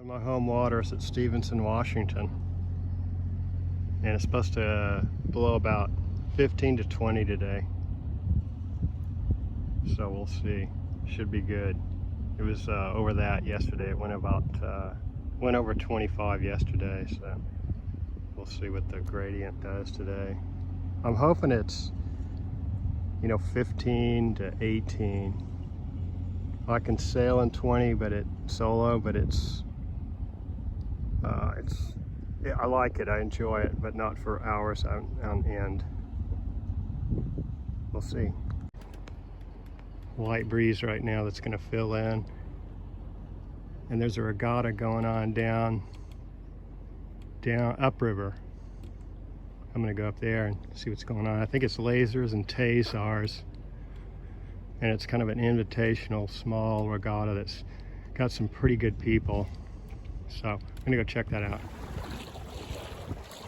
On my home waters at Stevenson, Washington, and it's supposed to blow about 15 to 20 today, so we'll see. Should be good. It was over that yesterday. It went over 25 yesterday, so we'll see what the gradient does today. I'm hoping it's 15 to 18. I can sail in 20 but it's solo, but I like it, I enjoy it, but not for hours on end. We'll see. Light breeze right now that's going to fill in, and there's a regatta going on down upriver. I'm going to go up there and see what's going on. I think it's Lasers and Tasars, and it's kind of an invitational small regatta that's got some pretty good people. So I'm gonna go check that out.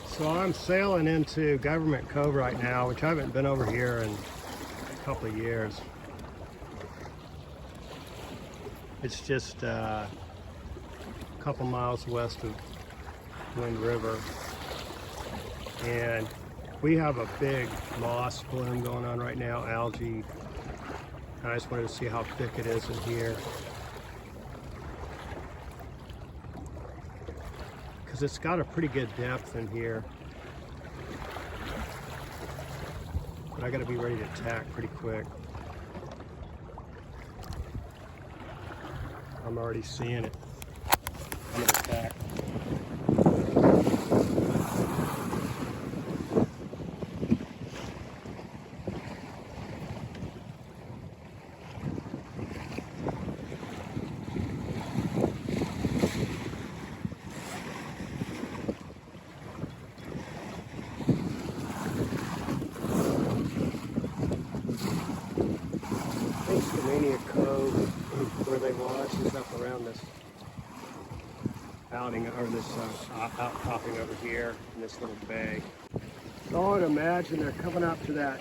So I'm sailing into Government Cove right now, which I haven't been over here in a couple of years. It's just a couple miles west of Wind River, and we have a big moss bloom going on right now, algae. I just wanted to see how thick it is in here, because it's got a pretty good depth in here, but I got to be ready to tack pretty quick. I'm already seeing it. I'm gonna tack. Skamania Cove, where they launch, is up around this outing, or this outcropping over here in this little bay. So I would imagine they're coming up to that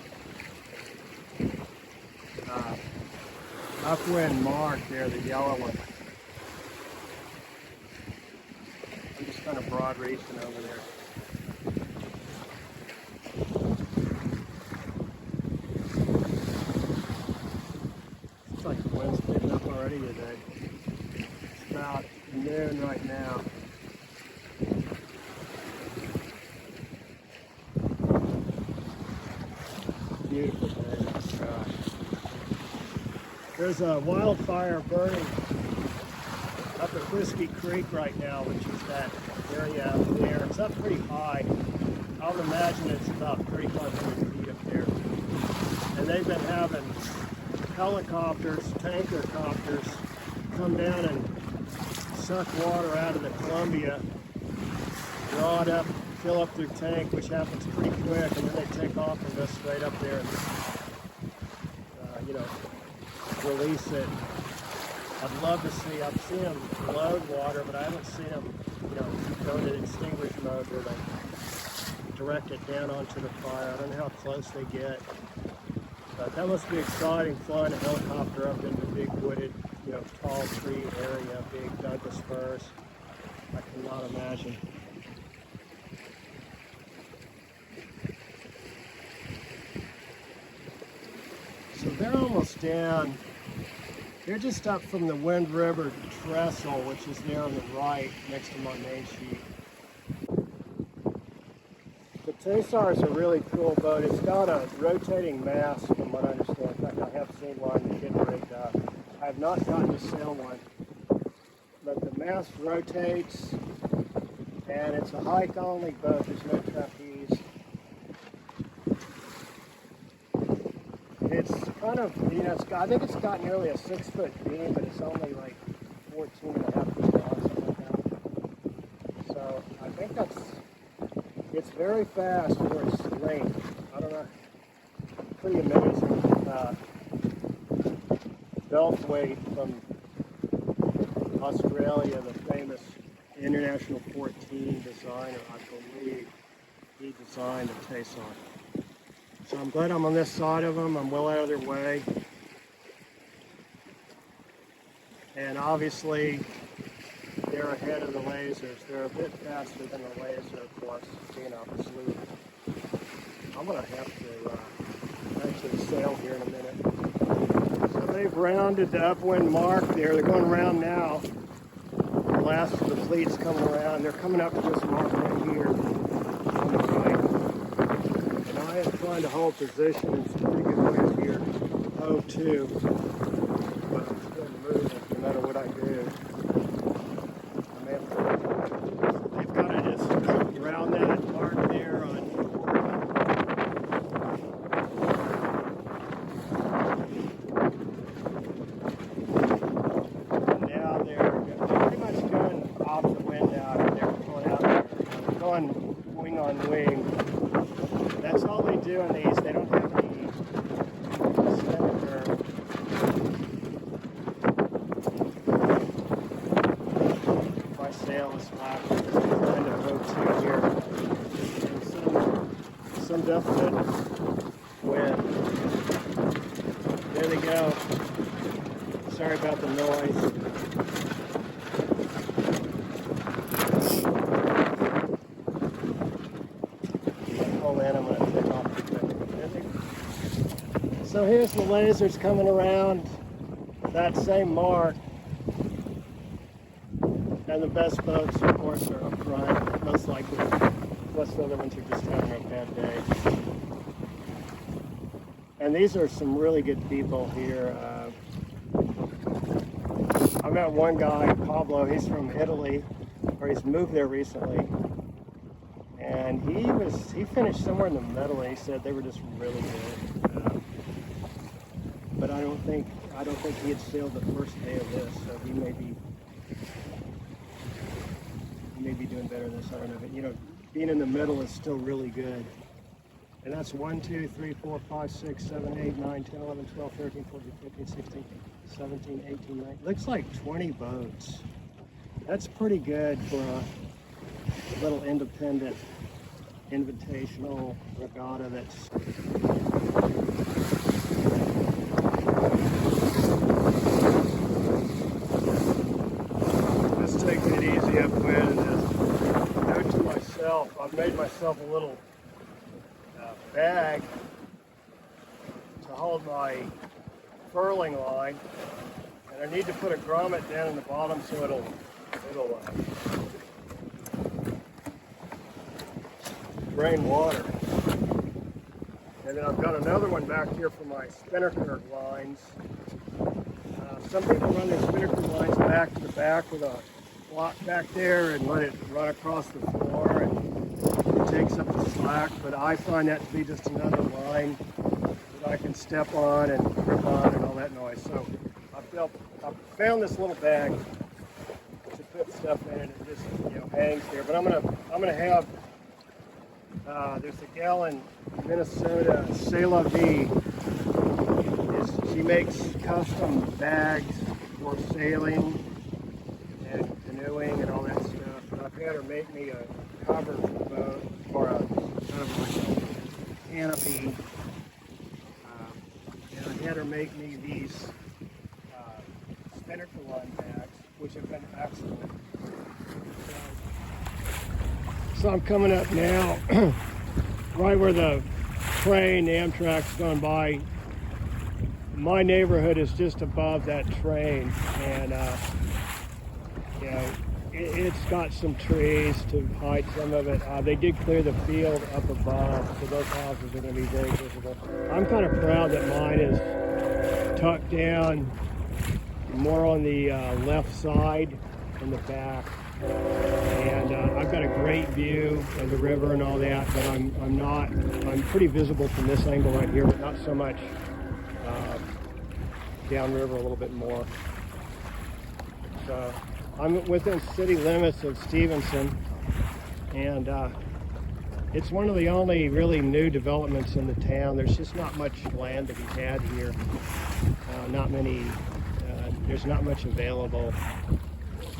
upwind mark there, the yellow one. I'm just kind of broad reaching over there. Looks like the wind's picking up already today. It's about noon right now. Beautiful day. Gosh. There's a wildfire burning up at Whiskey Creek right now, which is that area out there. It's up pretty high. I would imagine it's about 3,500 feet up there. And they've been having helicopters, tanker copters, come down and suck water out of the Columbia, draw it up, fill up their tank, which happens pretty quick, and then they take off and go straight up there and, release it. I'd love to see, I've seen them load water, but I haven't seen them, go into extinguish mode where they direct it down onto the fire. I don't know how close they get, but that must be exciting, flying a helicopter up into big wooded, tall tree area, big Douglas firs. I cannot imagine. So they're almost down. They're just up from the Wind River trestle, which is there on the right next to my main sheet. The Tasar is a really cool boat. It's got a rotating mast, from what I understand. In fact, I have seen one getting rigged up. I have not gotten to sail one, but the mast rotates, and it's a hike-only boat. There's no trapeze. It's kind of, I think it's got nearly a 6-foot beam, but it's only like 14.5 feet long, something like that. So I think it's very fast for its length. I don't know, pretty amazing. Belt weight from Australia, the famous International 14 designer, I believe, he designed the Tasar. So I'm glad I'm on this side of them. I'm well out of their way. And obviously, they're ahead of the lasers. They're a bit faster than the laser, of course, being off the sloop. I'm going to have to actually sail here in a minute. So they've rounded the upwind mark there. They're going around now. The last of the fleet's coming around. They're coming up to this mark right here on the right. And I am trying to hold position in some pretty good wind here. Cove 2. But I'm still moving no matter what I do. They've got to just round that mark there on. And now they're pretty much going off the wind now. They're pulling out there. They're going wing on wing. That's all they do in these. They don't have any center. Sail is slack, kind of O2 here, and some definite wind. There they go. Sorry about the noise. Pull in, I'm going to take off the thing. So here's the lasers coming around that same mark. And the best boats, of course, are up front, most likely. Most of the other ones are just having a bad day. And these are some really good people here. I met one guy, Pablo, he's from Italy, or he's moved there recently. And he finished somewhere in the middle, and he said they were just really good. But I don't think he had sailed the first day of this, so he may be doing better than this. I don't know, but you know, being in the middle is still really good. And that's 1, 2, 3, 4, 5, 6, 7, 8, 9, 10, 11, 12, 13, 14, 15, 16, 17, 18, 19. Looks like 20 boats. That's pretty good for a little independent invitational regatta that's just taking it easy upwind and just note to myself, I've made myself a little bag to hold my furling line, and I need to put a grommet down in the bottom so it'll drain water. And then I've got another one back here for my spinnaker lines. Some people run their spinnaker lines back to the back with a block back there and let it run across the floor, and it takes up the slack, but I find that to be just another line that I can step on and grip on and all that noise. So I found this little bag to put stuff in, and it just hangs here. But I'm gonna have there's a gal in Minnesota, Sailor V. She makes custom bags for sailing and canoeing and all that stuff. And I've had her make me a cover for the boat, or a kind of like a canopy. And I had her make me these spinnaker line bags, which have been excellent. So I'm coming up now, right where the train, the Amtrak's gone by. My neighborhood is just above that train, and it's got some trees to hide some of it. They did clear the field up above, so those houses are going to be very visible. I'm kind of proud that mine is tucked down more on the left side in the back, and I've got a great view of the river and all that, but I'm pretty visible from this angle right here, but not so much downriver, a little bit more. So I'm within city limits of Stevenson, and it's one of the only really new developments in the town. There's just not much land to be had here. There's not much available.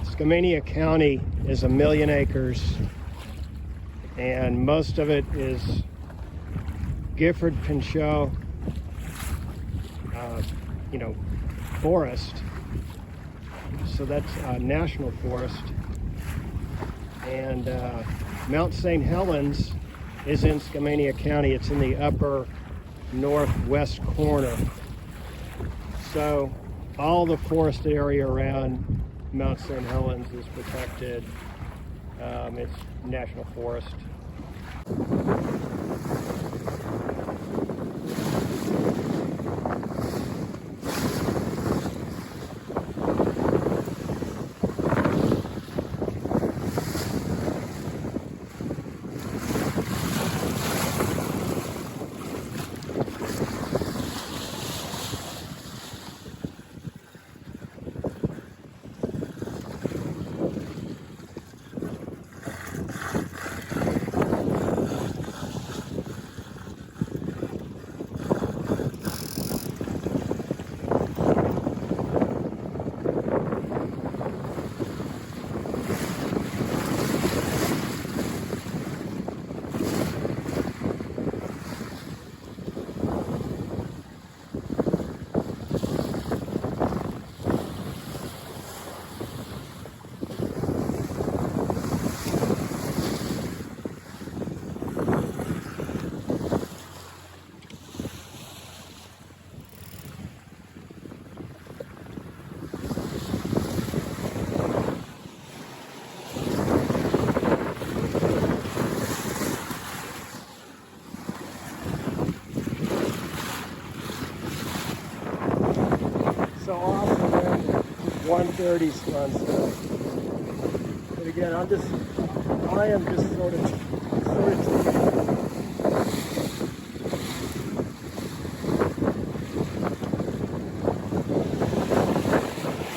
Skamania County is 1 million acres, and most of it is Gifford Pinchot, forest. So that's national forest. And Mount St. Helens is in Skamania County. It's in the upper northwest corner. So all the forest area around Mount St. Helens is protected. It's national forest. So awesome, man. 130 sunset. But again, I am just sort of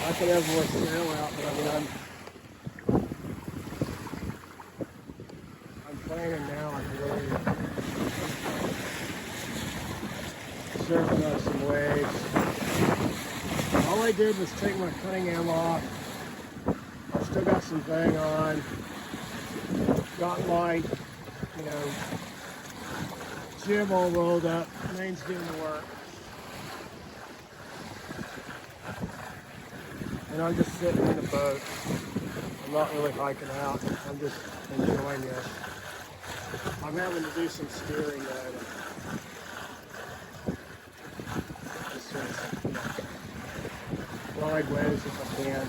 I could have more sail out, but I mean, I'm planning now on really surfing on some waves. All I did was take my cutting am off. I still got some thing on. Got my, jib all rolled up. Main's doing the work. And I'm just sitting in the boat. I'm not really hiking out. I'm just enjoying this. I'm having to do some steering though. Just sort of, ride waves if I can.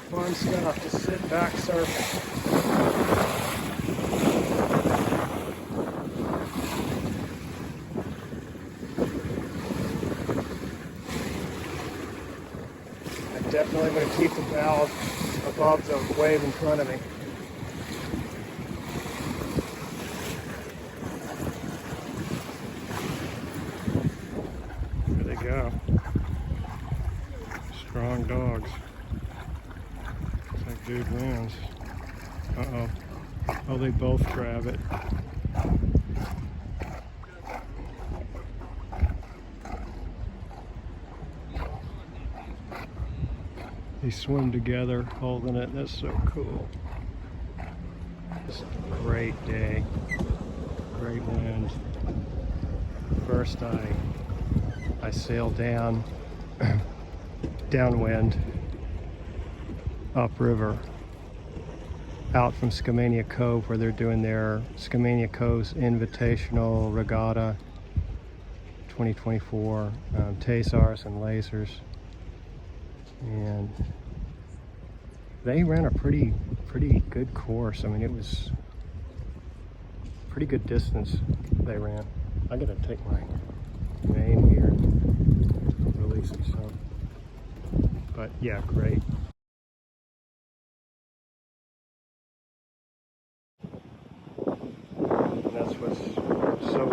Fun stuff, just sit back surfing. I'm definitely going to keep the bow above the wave in front of me. There they go. Strong dogs. That dude wins. Uh-oh. Oh, they both grab it. They swim together, holding it. That's so cool. It's a great day. Great wind. First I sailed down downwind upriver out from Skamania Cove, where they're doing their Skamania Coves Invitational Regatta 2024, Tasars and Lasers, and they ran a pretty good course. I mean, it was pretty good distance they ran. I gotta take my main here and release it some, but yeah, great. That's what's so